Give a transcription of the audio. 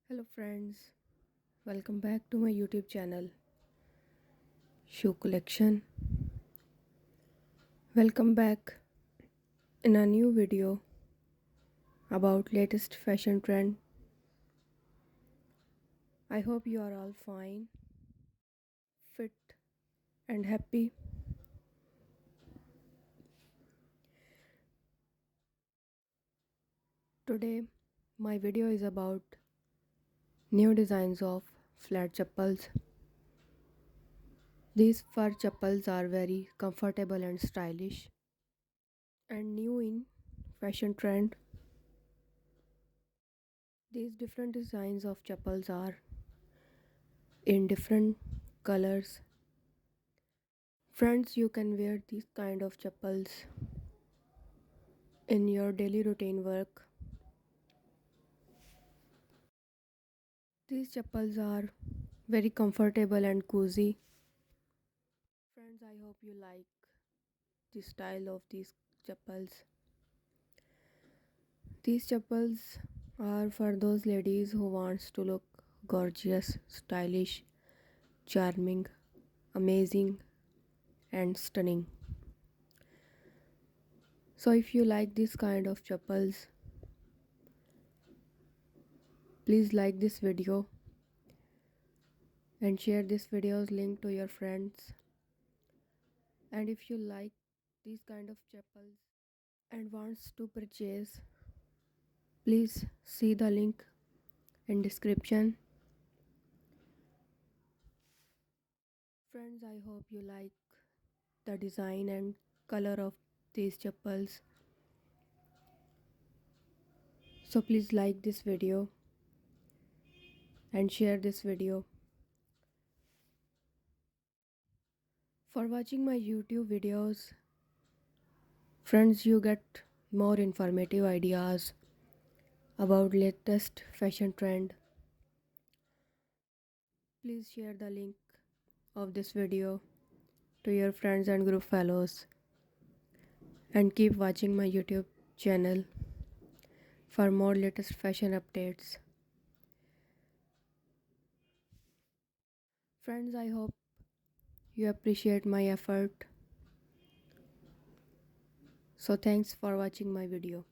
Hello friends, welcome back to my YouTube channel Shoe Collection. Welcome back in a new video about latest fashion trend. I hope you are all fine, fit and happy. Today my video is about new designs of flat chappals. These fur chappals are very comfortable and stylish and new in fashion trend. These different designs of chappals are in different colors. Friends, you can wear these kind of chappals in your daily routine work. These chappals are very comfortable and cozy. Friends, I hope you like the style of these chappals. These chappals are for those ladies who wants to look gorgeous, stylish, charming, amazing and stunning. So if you like this kind of chappals, please like this video and share this video's link to your friends. And if you like these kind of chappals and wants to purchase, please see the link in description. Friends, I hope you like the design and color of these chappals. So please like this video and share this video. For watching my YouTube videos, friends, you get more informative ideas about latest fashion trend. Please share the link of this video to your friends and group fellows and keep watching my YouTube channel for more latest fashion updates. Friends, I hope you appreciate my effort. So thanks for watching my video.